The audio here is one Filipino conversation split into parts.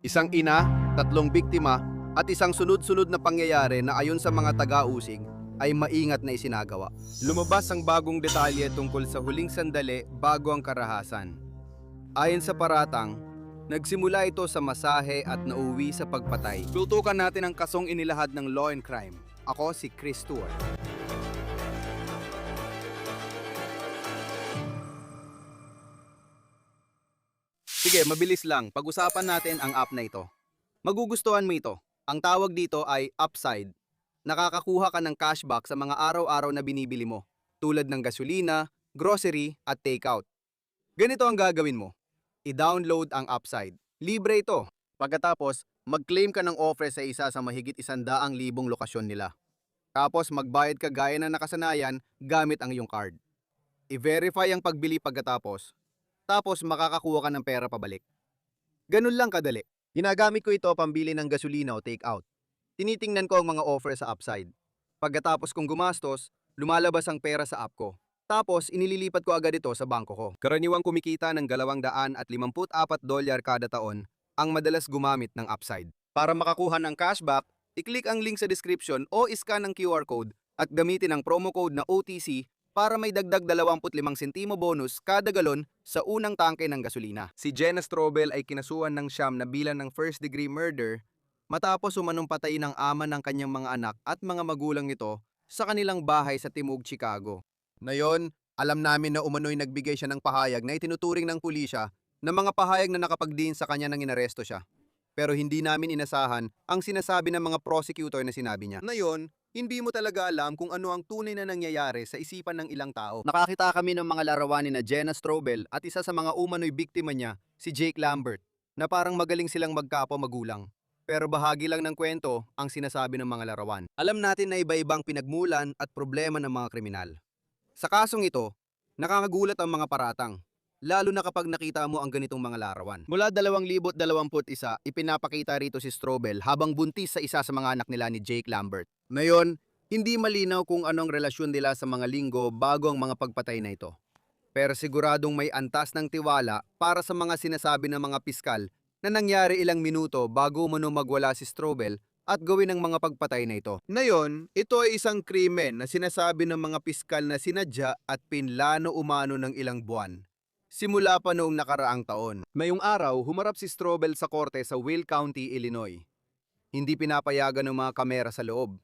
Isang ina, tatlong biktima, at isang sunod-sunod na pangyayari na ayon sa mga taga-usig ay maingat na isinagawa. Lumabas ang bagong detalye tungkol sa huling sandali bago ang karahasan. Ayon sa paratang, nagsimula ito sa masahe at nauwi sa pagpatay. Tutukan natin ang kasong inilahad ng Law and Crime. Ako si Chris Stewart. Sige, mabilis lang. Pag-usapan natin ang app na ito. Magugustuhan mo ito. Ang tawag dito ay Upside. Nakakakuha ka ng cashback sa mga araw-araw na binibili mo, tulad ng gasolina, grocery, at takeout. Ganito ang gagawin mo. I-download ang Upside. Libre ito. Pagkatapos, mag-claim ka ng offer sa isa sa mahigit 100,000 lokasyon nila. Tapos magbayad ka gaya ng nakasanayan gamit ang iyong card. I-verify ang pagbili pagkatapos. Tapos makakakuha ka ng pera pabalik. Ganun lang kadali. Ginagamit ko ito pambili ng gasolina o takeout. Tinitingnan ko ang mga offer sa Upside. Pagkatapos kong gumastos, lumalabas ang pera sa app ko. Tapos inililipat ko agad ito sa bangko ko. Karaniwang kumikita ng $254 kada taon ang madalas gumamit ng Upside. Para makakuha ng cashback, i-click ang link sa description o iscan ang QR code at gamitin ang promo code na OTC para may dagdag 25 sentimo bonus kada galon sa unang tangke ng gasolina. Si Jenna Strobel ay kinasuhan ng siyam na bilang ng first-degree murder matapos umanong patayin ng ama ng kanyang mga anak at mga magulang nito sa kanilang bahay sa Timog, Chicago. Ngayon, alam namin na umano'y nagbigay siya ng pahayag na itinuturing ng pulisya na mga pahayag na nakapagdiin sa kanya nang inaresto siya. Pero hindi namin inasahan ang sinasabi ng mga prosecutor na sinabi niya. Ngayon, hindi mo talaga alam kung ano ang tunay na nangyayari sa isipan ng ilang tao. Nakakita kami ng mga larawan ni na Jenna Strobel at isa sa mga umano'y biktima niya, si Jake Lambert, na parang magaling silang magkapo-magulang. Pero bahagi lang ng kwento ang sinasabi ng mga larawan. Alam natin na iba-ibang pinagmulan at problema ng mga kriminal. Sa kasong ito, nakakagulat ang mga paratang, lalo na kapag nakita mo ang ganitong mga larawan. Mula 2021, ipinapakita rito si Strobel habang buntis sa isa sa mga anak nila ni Jake Lambert. Ngayon, hindi malinaw kung anong relasyon nila sa mga linggo bago ang mga pagpatay na ito. Pero siguradong may antas ng tiwala para sa mga sinasabi ng mga piskal na nangyari ilang minuto bago umano magwala si Strobel at gawin ang mga pagpatay na ito. Ngayon, ito ay isang krimen na sinasabi ng mga piskal na sinadya at pinlano umano ng ilang buwan. Simula pa noong nakaraang taon. Mayong araw, humarap si Strobel sa korte sa Will County, Illinois. Hindi pinapayagan ng mga kamera sa loob.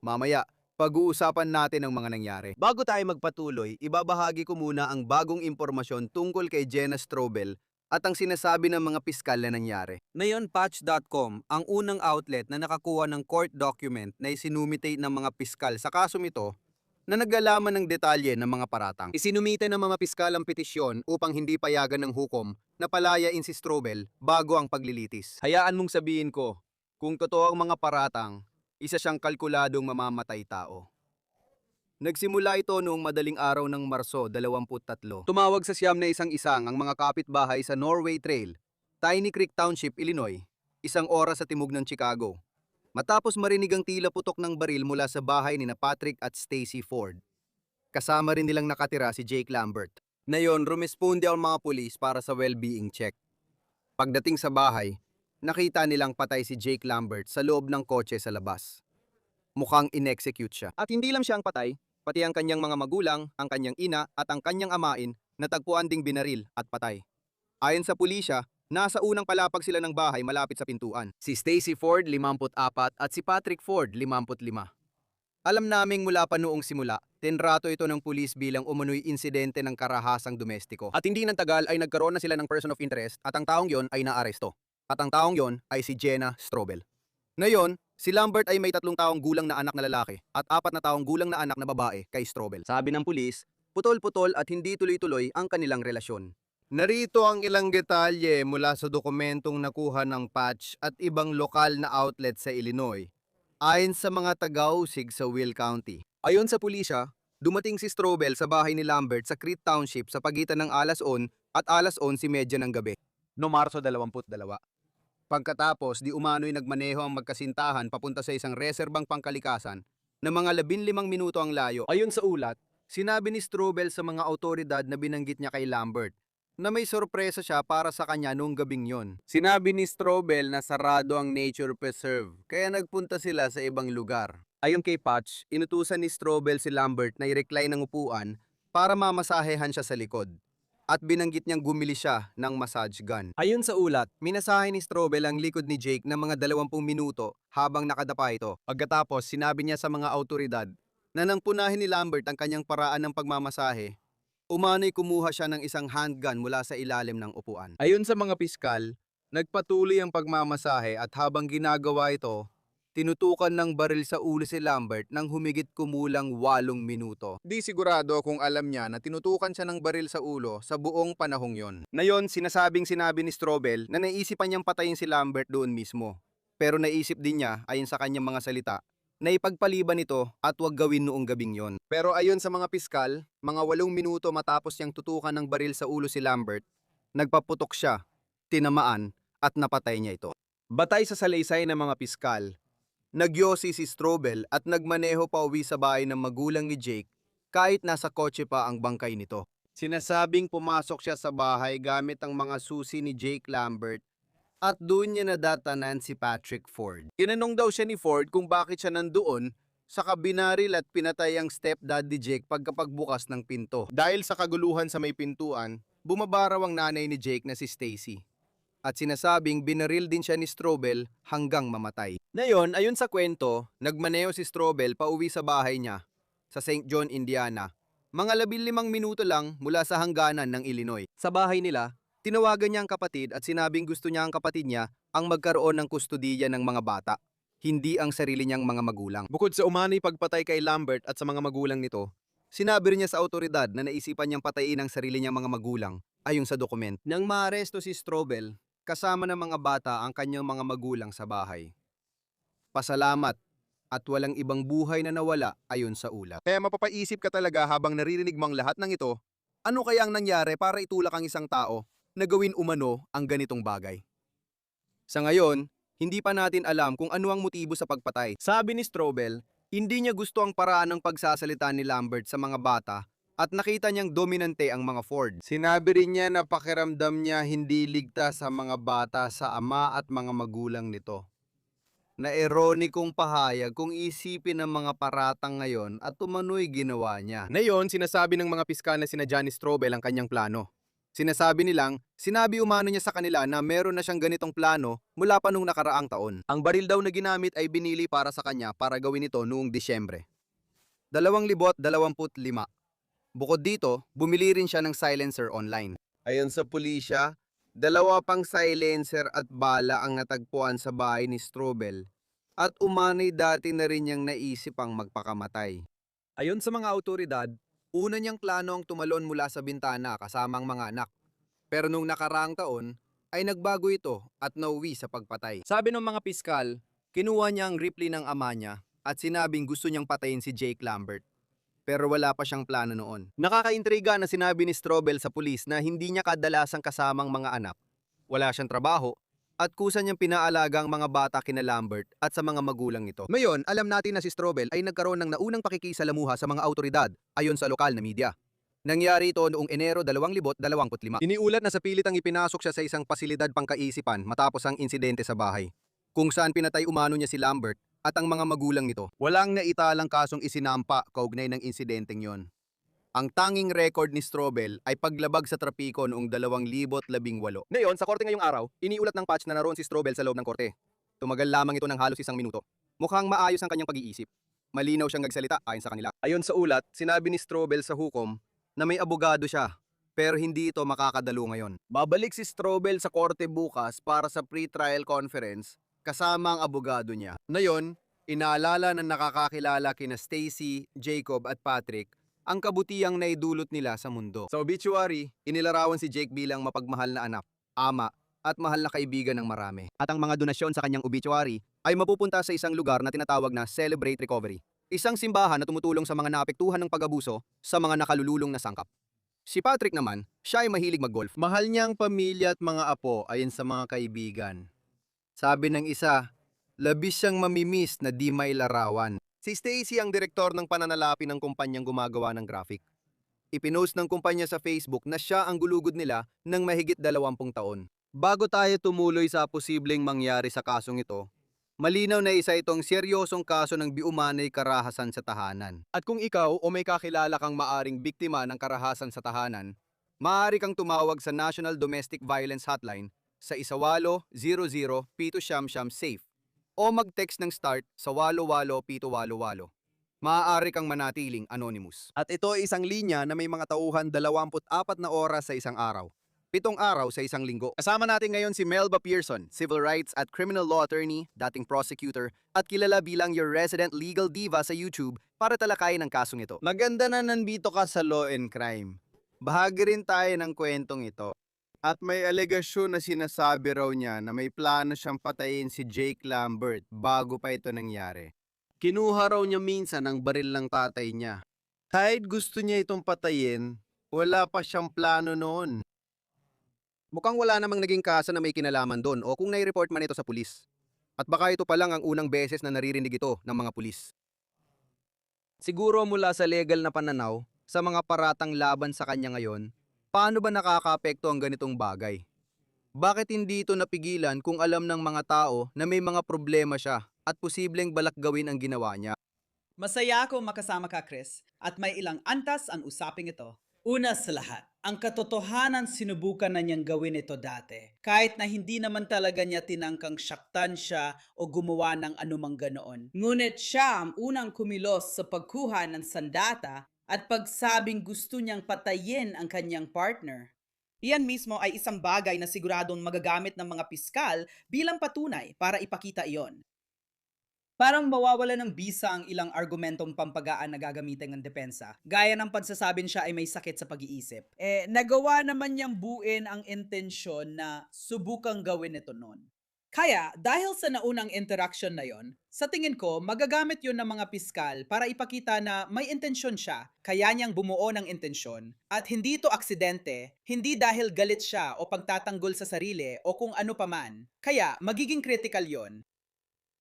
Mamaya, pag-uusapan natin ang mga nangyari. Bago tayo magpatuloy, ibabahagi ko muna ang bagong impormasyon tungkol kay Jenna Strobel at ang sinasabi ng mga piskal na nangyari. Ngayon, Patch.com, ang unang outlet na nakakuha ng court document na isinumite ng mga piskal sa kasong ito na naglalaman ng detalye ng mga paratang. Isinumite ng mga piskal ang petisyon upang hindi payagan ng hukom na palayain si Strobel bago ang paglilitis. Hayaan mong sabihin ko, kung totoo ang mga paratang, isa siyang kalkuladong mamamatay tao. Nagsimula ito noong madaling araw ng Marso 23. Tumawag sa siyam na isang-isang ang mga kapitbahay sa Norway Trail, Tiny Creek Township, Illinois, 1 oras sa timog ng Chicago. Matapos marinig ang tila putok ng baril mula sa bahay ni na Patrick at Stacy Ford. Kasama rin nilang nakatira si Jake Lambert. Ngayon, rumesponde ang mga pulis para sa well-being check. Pagdating sa bahay, nakita nilang patay si Jake Lambert sa loob ng kotse sa labas. Mukhang in-execute siya. At hindi lang siya ang patay, pati ang kanyang mga magulang, ang kanyang ina at ang kanyang amain natagpuan ding binaril at patay. Ayon sa pulisya, nasa unang palapag sila ng bahay malapit sa pintuan. Si Stacy Ford, 54, at si Patrick Ford, 55. Alam naming mula pa noong simula, tinrato ito ng pulis bilang umano'y insidente ng karahasang domestiko. At hindi nang tagal ay nagkaroon na sila ng person of interest at ang taong yon ay naaresto. At ang taong yon ay si Jenna Strobel. Ngayon, si Lambert ay may 3 taong gulang na anak na lalaki at 4 na taong gulang na anak na babae kay Strobel. Sabi ng pulis, putol-putol at hindi tuloy-tuloy ang kanilang relasyon. Narito ang ilang detalye mula sa dokumentong nakuha ng Patch at ibang lokal na outlet sa Illinois, ayon sa mga taga-usig sa Will County. Ayon sa pulisya, dumating si Strobel sa bahay ni Lambert sa Crete Township sa pagitan ng 11:00 at 11:30 ng gabi, no Marso 22. Pagkatapos, di umano'y nagmaneho ang magkasintahan papunta sa isang reserbang pangkalikasan na mga 15 minuto ang layo. Ayon sa ulat, sinabi ni Strobel sa mga awtoridad na binanggit niya kay Lambert na may sorpresa siya para sa kanya noong gabing yon. Sinabi ni Strobel na sarado ang nature preserve, kaya nagpunta sila sa ibang lugar. Ayon kay Patch, inutusan ni Strobel si Lambert na i-recline ng upuan para mamasahehan siya sa likod. At binanggit niyang gumili siya ng massage gun. Ayon sa ulat, minasahe ni Strobel ang likod ni Jake ng mga 20 minuto habang nakadapa ito. Pagkatapos, sinabi niya sa mga autoridad na nang punahin ni Lambert ang kanyang paraan ng pagmamasahe, umano'y kumuha siya ng isang handgun mula sa ilalim ng upuan. Ayon sa mga piskal, nagpatuloy ang pagmamasahe at habang ginagawa ito, tinutukan ng baril sa ulo si Lambert nang humigit kumulang 8 minuto. Di sigurado kung alam niya na tinutukan siya ng baril sa ulo sa buong panahong yon. Na yon, sinabi ni Strobel na naisipan niyang patayin si Lambert doon mismo. Pero naisip din niya, ayon sa kanyang mga salita, na ipagpaliban ito at huwag gawin noong gabing yon. Pero ayon sa mga piskal, mga 8 minuto matapos niyang tutukan ng baril sa ulo si Lambert, nagpaputok siya, tinamaan at napatay niya ito. Batay sa salaysay ng mga piskal, nagyosi si Strobel at nagmaneho pa uwi sa bahay ng magulang ni Jake kahit nasa kotse pa ang bangkay nito. Sinasabing pumasok siya sa bahay gamit ang mga susi ni Jake Lambert at doon niya nadatanan si Patrick Ford. Tinanong daw siya ni Ford kung bakit siya nandoon, saka binaril at pinatay ang stepdad ni Jake pagkapagbukas ng pinto. Dahil sa kaguluhan sa may pintuan, bumaba raw ang nanay ni Jake na si Stacy. At sinasabing binaril din siya ni Strobel hanggang mamatay. Ngayon, ayon sa kwento, nagmaneho si Strobel pauwi sa bahay niya sa St. John, Indiana. Mga 15 minuto lang mula sa hangganan ng Illinois. Sa bahay nila, tinawagan niya ang kapatid at sinabing gusto niya ang kapatid niya ang magkaroon ng kustodiya ng mga bata, hindi ang sarili niyang mga magulang. Bukod sa umano'y pagpatay kay Lambert at sa mga magulang nito, sinabi rin niya sa autoridad na naisipan niyang patayin ang sarili niyang mga magulang ayon sa dokument. Nang maaresto si Strobel, kasama ng mga bata ang kanyang mga magulang sa bahay. Pasalamat at walang ibang buhay na nawala ayon sa ulat. Kaya mapapaisip ka talaga habang naririnig mo ang lahat ng ito, ano kaya ang nangyari para itulak ang isang tao na gawin umano ang ganitong bagay? Sa ngayon, hindi pa natin alam kung ano ang motibo sa pagpatay. Sabi ni Strobel, hindi niya gusto ang paraan ng pagsasalita ni Lambert sa mga bata at nakita niyang dominante ang mga Ford. Sinabi rin niya na pakiramdam niya hindi ligtas sa mga bata sa ama at mga magulang nito. Na ironikong pahayag kung isipin ng mga paratang ngayon at umano'y ginawa niya. Ngayon, sinasabi ng mga piskal na sina Johnny Strobel ang kanyang plano. Sinasabi nilang, sinabi umano niya sa kanila na meron na siyang ganitong plano mula pa nung nakaraang taon. Ang baril daw na ginamit ay binili para sa kanya para gawin ito noong Disyembre 2025. Bukod dito, bumili rin siya ng silencer online. Ayon sa pulisya, 2 pang silencer at bala ang natagpuan sa bahay ni Strobel at umano'y dati na rin niyang naisip ang magpakamatay. Ayon sa mga autoridad, una niyang plano ang tumalon mula sa bintana kasama ang mga anak. Pero nung nakaraang taon, ay nagbago ito at nauwi sa pagpatay. Sabi ng mga piskal, kinuha niya ang Ripley ng ama niya at sinabing gusto niyang patayin si Jake Lambert. Pero wala pa siyang plano noon. Nakakaintriga na sinabi ni Strobel sa pulis na hindi niya kadalasang kasamang mga anak, wala siyang trabaho, at kusa niyang pinaalaga ang mga bata kina Lambert at sa mga magulang nito. Ngayon, alam natin na si Strobel ay nagkaroon ng naunang pakikisalamuha sa mga autoridad ayon sa lokal na media. Nangyari ito noong Enero 2025. Iniulat na sa pilitang ipinasok siya sa isang pasilidad pangkaisipan matapos ang insidente sa bahay, kung saan pinatay umano niya si Lambert at ang mga magulang nito. Walang naitalang kasong isinampa kaugnay ng insidenteng yon. Ang tanging record ni Strobel ay paglabag sa trapiko noong 2018. Ngayon, sa korte ngayong araw, iniulat ng Patch na naroon si Strobel sa loob ng korte. Tumagal lamang ito ng halos 1 minuto. Mukhang maayos ang kanyang pag-iisip. Malinaw siyang nagsalita ayon sa kanila. Ayon sa ulat, sinabi ni Strobel sa hukom na may abogado siya, pero hindi ito makakadalo ngayon. Babalik si Strobel sa korte bukas para sa pre-trial conference kasama ang abogado niya. Ngayon, inaalala ng nakakakilala kina Stacy, Jacob at Patrick ang kabutihang naidulot nila sa mundo. Sa obituary, inilarawan si Jake bilang mapagmahal na anak, ama, at mahal na kaibigan ng marami. At ang mga donasyon sa kanyang obituary ay mapupunta sa isang lugar na tinatawag na Celebrate Recovery, isang simbahan na tumutulong sa mga naapektuhan ng pag-abuso sa mga nakalululong na sangkap. Si Patrick naman, siya ay mahilig mag-golf. Mahal niya ang pamilya at mga apo ayon sa mga kaibigan. Sabi ng isa, labis siyang mamimiss na di may larawan. Si Stacy ang direktor ng pananalapi ng kumpanyang gumagawa ng graphic. Ipinost ng kumpanya sa Facebook na siya ang gulugod nila ng mahigit 20 taon. Bago tayo tumuloy sa posibleng mangyari sa kasong ito, malinaw na isa itong seryosong kaso ng biumanay karahasan sa tahanan. At kung ikaw o may kakilala kang maaring biktima ng karahasan sa tahanan, maaari kang tumawag sa National Domestic Violence Hotline sa 1800-777-SAFE o mag-text ng START sa 88788. Maaari kang manatiling anonymous. At ito ay isang linya na may mga tauhan 24 na oras sa isang araw. 7 araw sa isang linggo. Kasama natin ngayon si Melba Pearson, Civil Rights at Criminal Law Attorney, dating prosecutor, at kilala bilang your resident legal diva sa YouTube para talakayin ang kasong ito. Maganda na nandito ka sa Law and Crime. Bahagi rin tayo ng kwentong ito. At may alegasyon na sinasabi raw niya na may plano siyang patayin si Jake Lambert bago pa ito nangyari. Kinuha raw niya minsan ang baril ng tatay niya. Kahit gusto niya itong patayin, wala pa siyang plano noon. Mukhang wala namang naging kaso na may kinalaman doon o kung nai-report man ito sa pulis. At baka ito pa lang ang unang beses na naririnig ito ng mga pulis. Siguro mula sa legal na pananaw, sa mga paratang laban sa kanya ngayon, paano ba nakakaapekto ang ganitong bagay? Bakit hindi ito napigilan kung alam ng mga tao na may mga problema siya at posibleng balak gawin ang ginawa niya? Masaya ako makasama ka, Chris, at may ilang antas ang usaping ito. Una sa lahat, ang katotohanan sinubukan na niyang gawin ito dati, kahit na hindi naman talaga niya tinangkang saktan siya o gumawa ng anumang ganoon. Ngunit siya ang unang kumilos sa pagkuha ng sandata at pagsabing gusto niyang patayin ang kanyang partner. Iyan mismo ay isang bagay na siguradong magagamit ng mga piskal bilang patunay para ipakita iyon. Parang mawawala ng bisa ang ilang argumentong pampagaan na gagamitin ng depensa, gaya ng pagsasabing siya ay may sakit sa pag-iisip. Nagawa naman niyang buuin ang intensyon na subukang gawin ito noon. Kaya, dahil sa naunang interaction na yon, sa tingin ko, magagamit yon ng mga piskal para ipakita na may intensyon siya, kaya niyang bumuo ng intensyon, at hindi ito aksidente, hindi dahil galit siya o pagtatanggol sa sarili o kung ano paman. Kaya, magiging critical yon.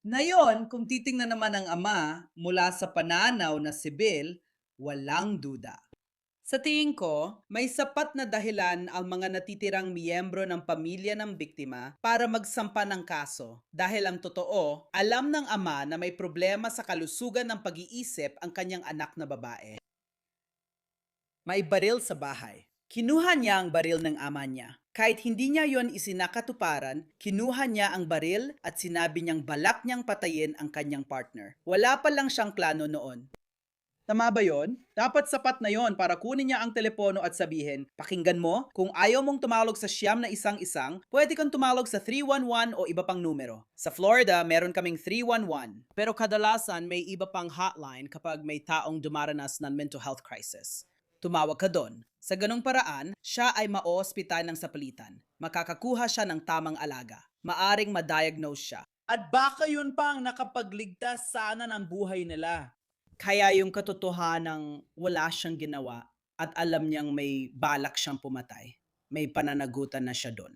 Ngayon, kung titingnan naman ng ama mula sa pananaw na sibil, walang duda. Sa tingin ko, may sapat na dahilan ang mga natitirang miyembro ng pamilya ng biktima para magsampa ng kaso. Dahil ang totoo, alam ng ama na may problema sa kalusugan ng pag-iisip ang kanyang anak na babae. May baril sa bahay. Kinuha niya ang baril ng ama niya. Kahit hindi niya yon isinakatuparan, kinuha niya ang baril at sinabi niyang balak niyang patayin ang kanyang partner. Wala pa lang siyang plano noon. Tama ba yon? Dapat sapat na yon para kunin niya ang telepono at sabihin, pakinggan mo, kung ayaw mong tumalog sa siyam na isang-isang, pwede kang tumalog sa 311 o iba pang numero. Sa Florida, meron kaming 311. Pero kadalasan may iba pang hotline kapag may taong dumaranas ng mental health crisis. Tumawag ka doon. Sa ganong paraan, siya ay ma-ospital ng sapalitan. Makakakuha siya ng tamang alaga. Maaring ma-diagnose siya. At baka yun pa ang nakapagligtas sana ng buhay nila. Kaya yung katotohanang wala siyang ginawa at alam niyang may balak siyang pumatay. May pananagutan na siya doon.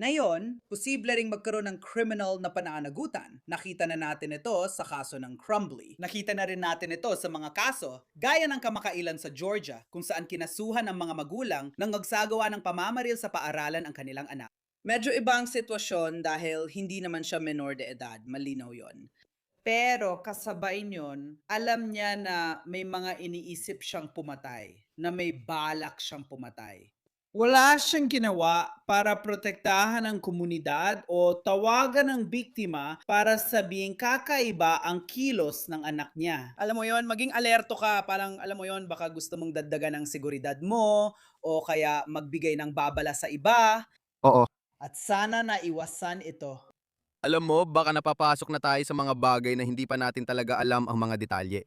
Ngayon, posible ring magkaroon ng criminal na pananagutan. Nakita na natin ito sa kaso ng Crumbly. Nakita na rin natin ito sa mga kaso, gaya ng kamakailan sa Georgia, kung saan kinasuhan ng mga magulang nang magsagawa ng pamamaril sa paaralan ang kanilang anak. Medyo iba ang sitwasyon dahil hindi naman siya menor de edad, malinaw yon. Pero kasabay niyon, alam niya na may mga iniisip siyang pumatay, na may balak siyang pumatay. Wala siyang ginawa para protektahan ang komunidad o tawagan ng biktima para sabing kakaiba ang kilos ng anak niya. Alam mo yon, maging alerto ka, parang alam mo yon, baka gusto mong dagdagan ng seguridad mo o kaya magbigay ng babala sa iba. Oo. At sana naiwasan ito. Alam mo, baka napapasok na tayo sa mga bagay na hindi pa natin talaga alam ang mga detalye.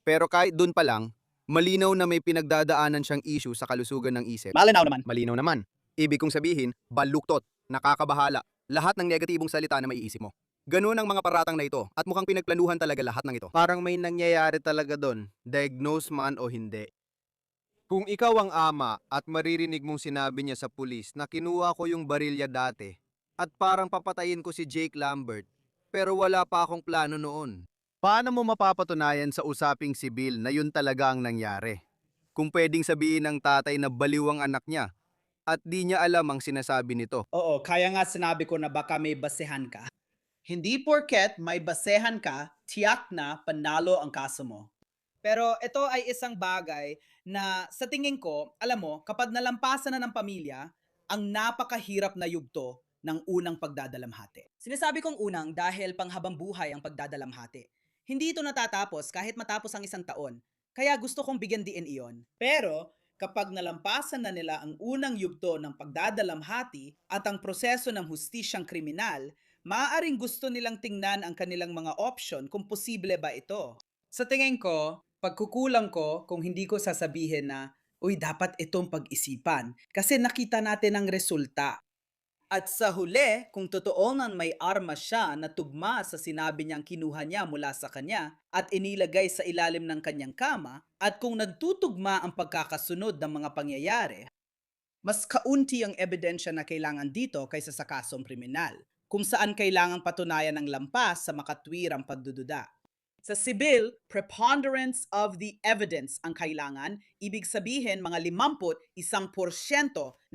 Pero kahit dun pa lang, malinaw na may pinagdadaanan siyang issue sa kalusugan ng isip. Malinaw naman. Malinaw naman. Ibig kong sabihin, baluktot, nakakabahala, lahat ng negatibong salita na maiisip mo. Ganun ang mga paratang na ito at mukhang pinagplanuhan talaga lahat ng ito. Parang may nangyayari talaga doon, diagnose man o hindi. Kung ikaw ang ama at maririnig mong sinabi niya sa pulis na kinuha ko yung barilya dati at parang papatayin ko si Jake Lambert pero wala pa akong plano noon. Paano mo mapapatunayan sa usaping sibil na yun talaga ang nangyari? Kung pwedeng sabihin ng tatay na baliw ang anak niya at di niya alam ang sinasabi nito. Oo, kaya nga sinabi ko na baka may basehan ka. Hindi porket may basehan ka, tiyak na panalo ang kaso mo. Pero ito ay isang bagay na sa tingin ko, alam mo, kapag nalampasan na ng pamilya, ang napakahirap na yugto ng unang pagdadalamhati. Sinasabi kong unang dahil panghabang buhay ang pagdadalamhati. Hindi ito natatapos kahit matapos ang isang taon. Kaya gusto kong bigyan diin iyon. Pero kapag nalampasan na nila ang unang yugto ng pagdadalamhati at ang proseso ng hustisyang kriminal, maaaring gusto nilang tingnan ang kanilang mga option kung posible ba ito. Sa tingin ko, pagkukulang ko kung hindi ko sasabihin na, uy, dapat itong pag-isipan kasi nakita natin ang resulta. At sa huli, kung totoo nang may arma siya na tugma sa sinabi niyang kinuha niya mula sa kanya at inilagay sa ilalim ng kanyang kama, at kung nagtutugma ang pagkakasunod ng mga pangyayari, mas kaunti ang ebidensya na kailangan dito kaysa sa kasong kriminal, kung saan kailangang patunayan ng lampas sa makatwirang pagdududa. Sa sibil, preponderance of the evidence ang kailangan, ibig sabihin mga 51%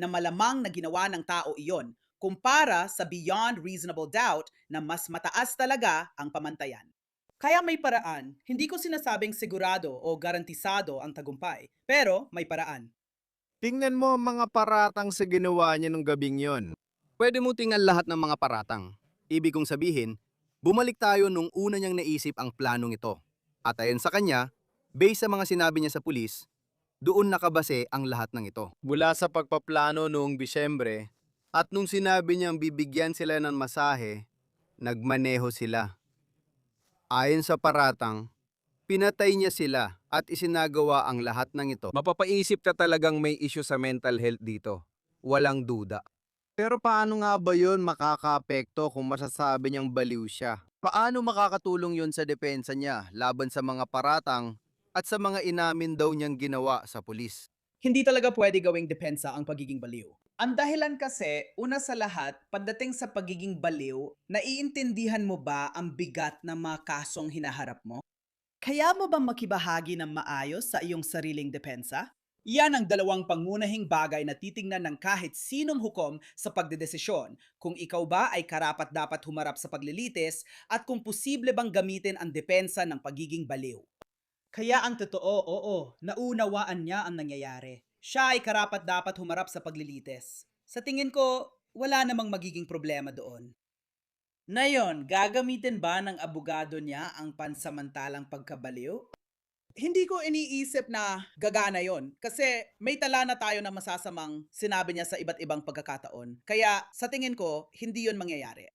na malamang na ginawa ng tao iyon, kumpara sa beyond reasonable doubt na mas mataas talaga ang pamantayan. Kaya may paraan, hindi ko sinasabing sigurado o garantisado ang tagumpay, pero may paraan. Tingnan mo ang mga paratang sa ginawa niya nung gabing yon. Pwede mo tingnan lahat ng mga paratang. Ibig kong sabihin, bumalik tayo nung una niyang naisip ang planong ito. At ayon sa kanya, based sa mga sinabi niya sa pulis, doon nakabase ang lahat ng ito. Mula sa pagpaplano noong Disyembre, at nung sinabi niyang bibigyan sila ng masahe, nagmaneho sila. Ayon sa paratang, pinatay niya sila at isinagawa ang lahat ng ito. Mapapaisip ka talagang may issue sa mental health dito. Walang duda. Pero paano nga ba yun makakaapekto kung masasabi niyang baliw siya? Paano makakatulong yun sa depensa niya laban sa mga paratang at sa mga inamin daw niyang ginawa sa pulis? Hindi talaga pwede gawing depensa ang pagiging baliw. Ang dahilan kasi, una sa lahat, pagdating sa pagiging baliw, naiintindihan mo ba ang bigat ng mga kasong hinaharap mo? Kaya mo bang makibahagi ng maayos sa iyong sariling depensa? Yan ang dalawang pangunahing bagay na titingnan ng kahit sinong hukom sa pagdedesisyon, kung ikaw ba ay karapat-dapat humarap sa paglilitis at kung posible bang gamitin ang depensa ng pagiging baliw. Kaya ang totoo, oo, naunawaan niya ang nangyayari. Siya ay karapat-dapat humarap sa paglilitis. Sa tingin ko, wala namang magiging problema doon. Ngayon, gagamitin ba ng abogado niya ang pansamantalang pagkabaliw? Hindi ko iniisip na gagana yon kasi may tala na tayo na masasamang sinabi niya sa iba't ibang pagkakataon. Kaya sa tingin ko, hindi yon mangyayari.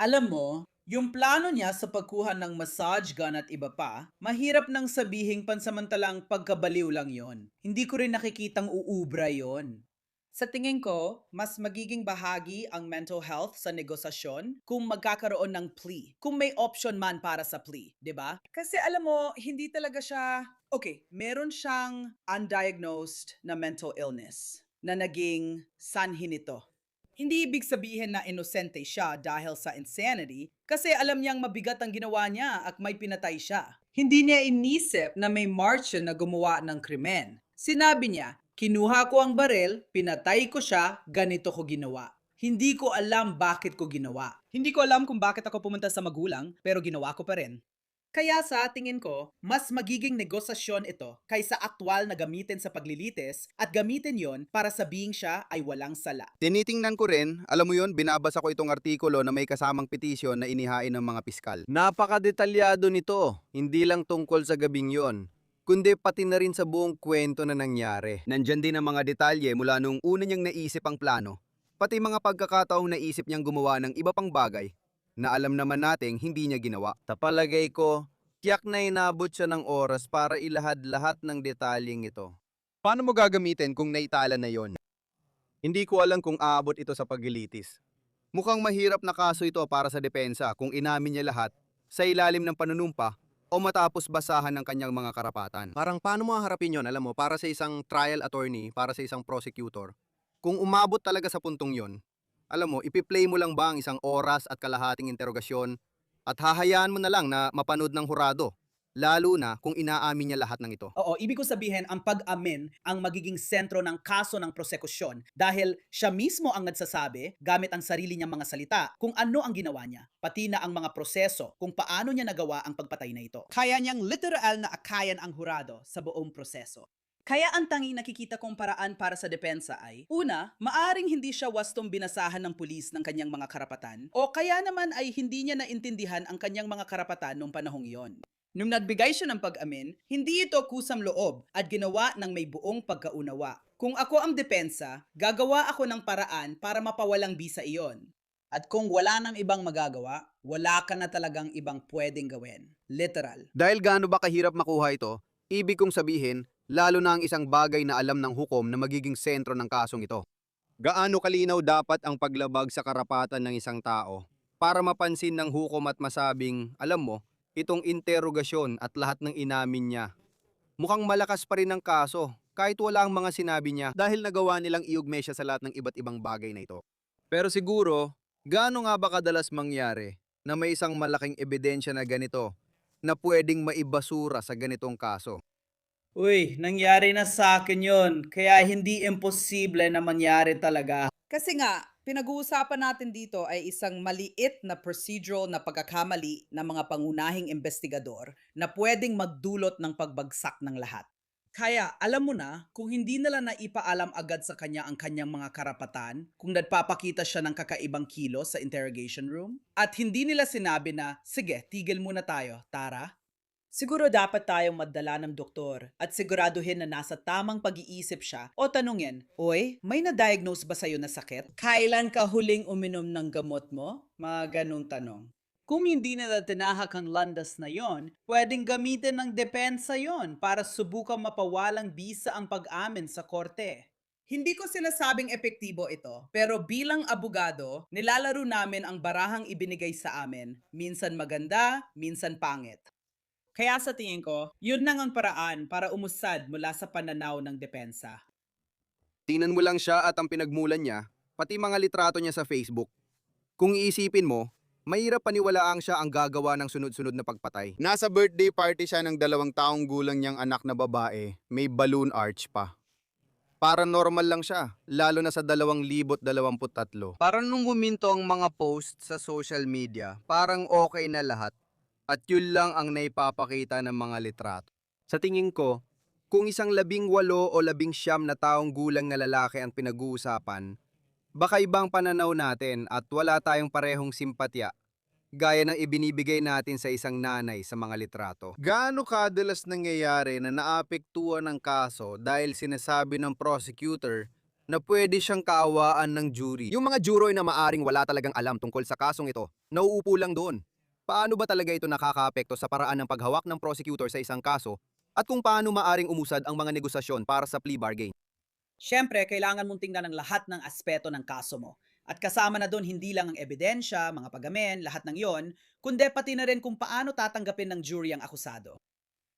Alam mo, yung plano niya sa pagkuha ng massage gun at iba pa, mahirap nang sabihing pansamantalang pagkabaliw lang yon. Hindi ko rin nakikitang uubra yon. Sa tingin ko, mas magiging bahagi ang mental health sa negosasyon kung magkakaroon ng plea. Kung may option man para sa plea, di ba? Kasi alam mo, hindi talaga siya... Okay, meron siyang undiagnosed na mental illness na naging sanhi nito. Hindi ibig sabihin na inosente siya dahil sa insanity kasi alam niyang mabigat ang ginawa niya at may pinatay siya. Hindi niya inisip na may Martian na gumawa ng krimen. Sinabi niya, kinuha ko ang baril, pinatay ko siya, ganito ko ginawa. Hindi ko alam bakit ko ginawa. Hindi ko alam kung bakit ako pumunta sa magulang, pero ginawa ko pa rin. Kaya sa tingin ko, mas magiging negosasyon ito kaysa aktwal na gamitin sa paglilitis at gamitin yon para sabihing siya ay walang sala. Tinitingnan ko rin, alam mo yun, binabasa ko itong artikulo na may kasamang petisyon na inihain ng mga piskal. Napakadetalyado nito, hindi lang tungkol sa gabing yon, kundi pati na rin sa buong kwento na nangyari. Nandyan din ang mga detalye mula nung una niyang naisip ang plano, pati mga pagkakataong naisip niyang gumawa ng iba pang bagay na alam naman nating hindi niya ginawa. Sa palagay ko, tiyak na inabot siya ng oras para ilahad lahat ng detalyeng ito. Paano mo gagamitin kung naitala na yon? Hindi ko alam kung aabot ito sa paglilitis. Mukhang mahirap na kaso ito para sa depensa kung inamin niya lahat sa ilalim ng panunumpa o matapos basahan ng kanyang mga karapatan. Parang paano mo haharapin yon, alam mo, para sa isang trial attorney, para sa isang prosecutor? Kung umabot talaga sa puntong yon, alam mo, ipi-play mo lang ba ang 1 oras at kalahating interogasyon at hahayaan mo na lang na mapanood ng hurado lalo na kung inaamin niya lahat ng ito. Oo, ibig ko sabihin, ang pag-amin ang magiging sentro ng kaso ng prosekusyon dahil siya mismo ang nagsasabi, gamit ang sarili niyang mga salita, kung ano ang ginawa niya, pati na ang mga proseso kung paano niya nagawa ang pagpatay na ito. Kaya niyang literal na akayan ang hurado sa buong proseso. Kaya ang tanging nakikita kong paraan para sa depensa ay, una, maaring hindi siya wastong binasahan ng pulis ng kanyang mga karapatan, o kaya naman ay hindi niya naintindihan ang kanyang mga karapatan noong panahong iyon. Nung nagbigay siya ng pag-amin, hindi ito kusam loob at ginawa ng may buong pagkaunawa. Kung ako ang depensa, gagawa ako ng paraan para mapawalang bisa iyon. At kung wala nang ibang magagawa, wala ka na talagang ibang pwedeng gawin. Literal. Dahil gaano ba kahirap makuha ito, ibig kong sabihin, lalo na ang isang bagay na alam ng hukom na magiging sentro ng kasong ito. Gaano kalinaw dapat ang paglabag sa karapatan ng isang tao para mapansin ng hukom at masabing, alam mo, itong interogasyon at lahat ng inamin niya. Mukhang malakas pa rin ang kaso kahit wala ang mga sinabi niya dahil nagawa nilang iugme siya sa lahat ng iba't ibang bagay na ito. Pero siguro, gaano nga ba kadalas mangyari na may isang malaking ebidensya na ganito na pwedeng maibasura sa ganitong kaso? Uy, nangyari na sa akin yun. Kaya hindi imposible na mangyari talaga. Kasi nga, pinag-uusapan natin dito ay isang maliit na procedural na pagkakamali ng mga pangunahing investigador na pwedeng magdulot ng pagbagsak ng lahat. Kaya alam mo na, kung hindi nila naipaalam agad sa kanya ang kanyang mga karapatan, kung nagpapakita siya ng kakaibang kilos sa interrogation room, at hindi nila sinabi na, sige, tigil muna tayo, Tara. Siguro dapat tayong magdala ng doktor at siguraduhin na nasa tamang pag-iisip siya o tanungin, Oy, may na-diagnose ba sa'yo na sakit? Kailan ka huling uminom ng gamot mo? Mga ganong tanong. Kung hindi nila tinahak ang landas na yon, pwedeng gamitin ng depensa yon para subukang mapawalang bisa ang pag-amin sa korte. Hindi ko sinasabing epektibo ito, pero bilang abogado, nilalaro namin ang barahang ibinigay sa amin, minsan maganda, minsan pangit. Kaya sa tingin ko, yun nang ang paraan para umusad mula sa pananaw ng depensa. Tingnan mo lang siya at ang pinagmulan niya, pati mga litrato niya sa Facebook. Kung iisipin mo, mahirap paniwalaang siya ang gagawa ng sunod-sunod na pagpatay. Nasa birthday party siya ng 2 taong gulang niyang anak na babae, may balloon arch pa. Para normal lang siya, lalo na sa 2023. Parang nung huminto ang mga post sa social media, parang okay na lahat. At yun lang ang naipapakita ng mga litrato. Sa tingin ko, kung isang 18 o 19 na taong gulang na lalaki ang pinag-uusapan, baka ibang pananaw natin at wala tayong parehong simpatya, gaya ng ibinibigay natin sa isang nanay sa mga litrato. Gaano kadalas nangyayari na naapektuhan ng kaso dahil sinasabi ng prosecutor na pwede siyang kaawaan ng jury? Yung mga juror na maaring wala talagang alam tungkol sa kasong ito, nauupo lang doon. Paano ba talaga ito nakakaapekto sa paraan ng paghawak ng prosecutor sa isang kaso at kung paano maaring umusad ang mga negosasyon para sa plea bargain? Siyempre, kailangan mong tingnan ang lahat ng aspeto ng kaso mo. At kasama na doon hindi lang ang ebidensya, mga pagamen, lahat ng yon, kundi pati na rin kung paano tatanggapin ng jury ang akusado.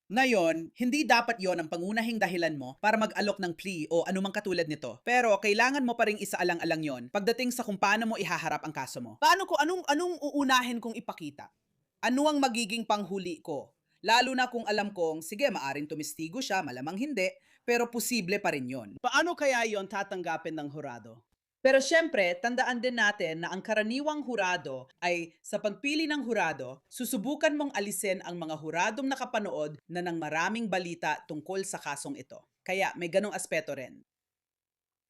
Ngayon, hindi dapat yon ang pangunahing dahilan mo para mag-alok ng plea o anumang katulad nito. Pero kailangan mo pa rin isaalang-alang yon pagdating sa kung paano mo ihaharap ang kaso mo. Paano ko, anong uunahin kong ipakita? Ano ang magiging panghuli ko? Lalo na kung alam kong, sige, maaring tumistigo siya, malamang hindi, pero posible pa rin yon. Paano kaya yon tatanggapin ng hurado? Pero syempre, tandaan din natin na ang karaniwang hurado ay sa pagpili ng hurado, susubukan mong alisin ang mga huradong nakapanood na ng maraming balita tungkol sa kasong ito. Kaya may ganong aspeto rin.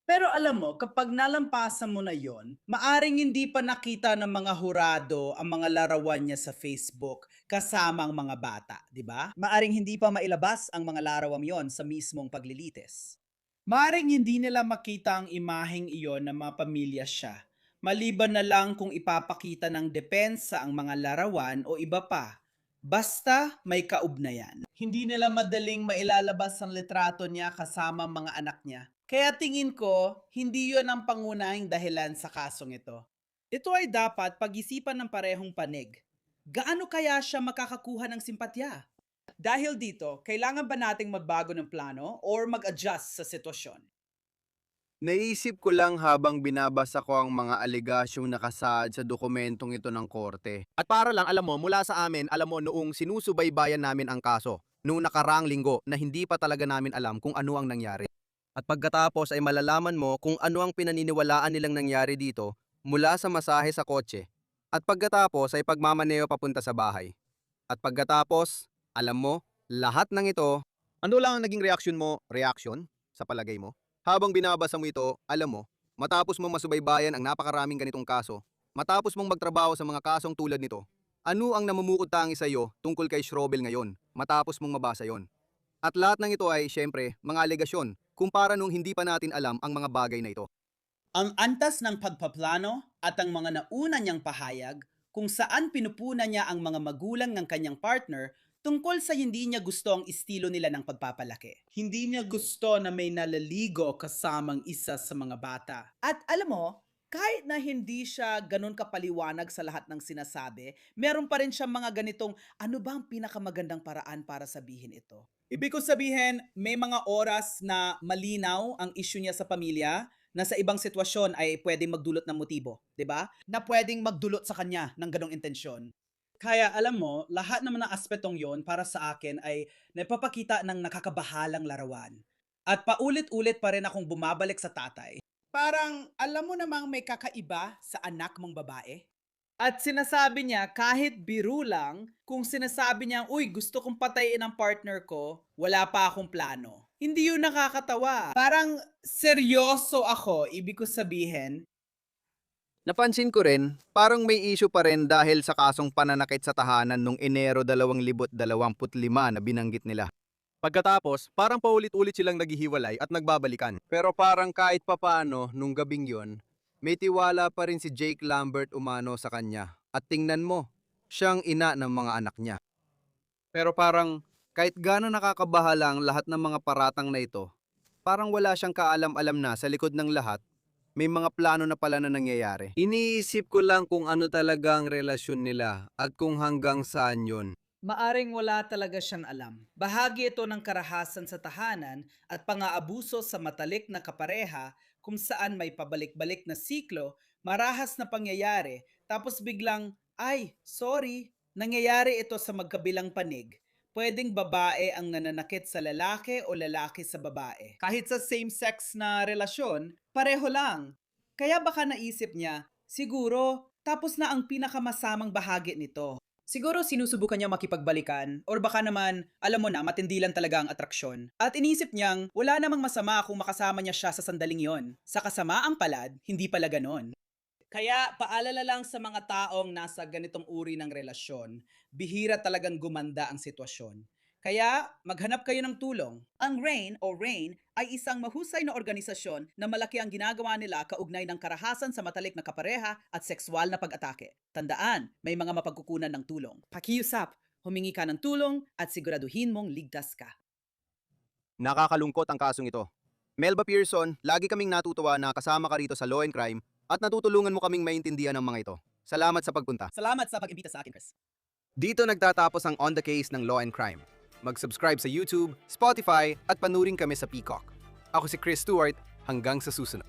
Pero alam mo, kapag nalampasan mo na yon, maaring hindi pa nakita ng mga hurado ang mga larawan niya sa Facebook kasama ang mga bata, di ba? Maaring hindi pa mailabas ang mga larawan yon sa mismong paglilitis. Maaring hindi nila makita ang imaheng iyon na mapamilya siya, maliban na lang kung ipapakita ng depensa ang mga larawan o iba pa. Basta may kaugnayan. Hindi nila madaling mailalabas ang litrato niya kasama ang mga anak niya. Kaya tingin ko, hindi yon ang pangunahing dahilan sa kasong ito. Ito ay dapat pag-isipan ng parehong panig. Gaano kaya siya makakakuha ng simpatya? Dahil dito, kailangan ba nating magbago ng plano or mag-adjust sa sitwasyon? Naisip ko lang habang binabasa ko ang mga aligasyong nakasaad sa dokumentong ito ng korte. At para lang alam mo, mula sa amin, alam mo noong sinusubaybayan namin ang kaso, noong nakaraang linggo na hindi pa talaga namin alam kung ano ang nangyari. At pagkatapos ay malalaman mo kung ano ang pinaniniwalaan nilang nangyari dito mula sa masahe sa kotse. At pagkatapos ay pagmamaneo papunta sa bahay. At pagkatapos, alam mo, lahat ng ito, ano lang ang naging reaksyon mo? Reaksyon? Sa palagay mo? Habang binabasa mo ito, alam mo, matapos mong masubaybayan ang napakaraming ganitong kaso, matapos mong magtrabaho sa mga kasong tulad nito, ano ang namumukod tangi sa iyo tungkol kay Schrobel ngayon, matapos mong mabasa yon? At lahat ng ito ay, syempre, mga alegasyon, kumpara nung hindi pa natin alam ang mga bagay na ito. Ang antas ng pagpaplano at ang mga nauna niyang pahayag kung saan pinupunan niya ang mga magulang ng kanyang partner tungkol sa hindi niya gusto ang estilo nila ng pagpapalaki. Hindi niya gusto na may nalaligo kasamang isa sa mga bata. At alam mo, kahit na hindi siya ganun kapaliwanag sa lahat ng sinasabi, meron pa rin siyang mga ganitong ano ba ang pinakamagandang paraan para sabihin ito? Ibig ko sabihin, may mga oras na malinaw ang issue niya sa pamilya na sa ibang sitwasyon ay pwedeng magdulot ng motibo, 'di ba? Na pwedeng magdulot sa kanya ng ganong intensyon. Kaya alam mo, lahat naman ng aspetong yon para sa akin ay napapakita ng nakakabahalang larawan. At paulit-ulit pa rin akong bumabalik sa tatay. Parang alam mo namang may kakaiba sa anak mong babae? At sinasabi niya, kahit biro lang, kung sinasabi niya, uy, gusto kong patayin ang partner ko, wala pa akong plano. Hindi yun nakakatawa. Parang seryoso ako, ibig ko sabihin. Napansin ko rin, parang may issue pa rin dahil sa kasong pananakit sa tahanan noong Enero 2025 na binanggit nila. Pagkatapos, parang paulit-ulit silang naghihiwalay at nagbabalikan. Pero parang kahit papano, nung gabing yon, may tiwala pa rin si Jake Lambert umano sa kanya. At tingnan mo, siyang ina ng mga anak niya. Pero parang, kahit gaano nakakabahala ang lahat ng mga paratang na ito, parang wala siyang kaalam-alam na sa likod ng lahat, may mga plano na pala na nangyayari. Iniisip ko lang kung ano talaga ang relasyon nila at kung hanggang saan yun. Maaring wala talaga siyang alam. Bahagi ito ng karahasan sa tahanan at pang-aabuso sa matalik na kapareha kung saan may pabalik-balik na siklo, marahas na pangyayari, tapos biglang, ay, sorry, nangyayari ito sa magkabilang panig. Pwedeng babae ang nananakit sa lalaki o lalaki sa babae. Kahit sa same-sex na relasyon, pareho lang. Kaya baka naisip niya, siguro, tapos na ang pinakamasamang bahagi nito. Siguro sinusubukan niya makipagbalikan or baka naman, alam mo na, matindi lang talaga ang atraksyon. At inisip niyang wala namang masama kung makasama niya siya sa sandaling yon. Sa kasamaang palad, hindi pala ganon. Kaya paalala lang sa mga taong nasa ganitong uri ng relasyon, bihira talagang gumanda ang sitwasyon. Kaya maghanap kayo ng tulong. Ang RAIN ay isang mahusay na organisasyon na malaki ang ginagawa nila kaugnay ng karahasan sa matalik na kapareha at sexual na pag-atake. Tandaan, may mga mapagkukunan ng tulong. Pakiusap, humingi ka ng tulong at siguraduhin mong ligtas ka. Nakakalungkot ang kasong ito. Melba Pearson, lagi kaming natutuwa na kasama ka rito sa Law and Crime at natutulungan mo kaming maintindihan ang mga ito. Salamat sa pagpunta. Salamat sa pag-imbita sa akin, Chris. Dito nagtatapos ang On The Case ng Law and Crime. Mag-subscribe sa YouTube, Spotify at panurin kami sa Peacock. Ako si Chris Stewart, hanggang sa susunod.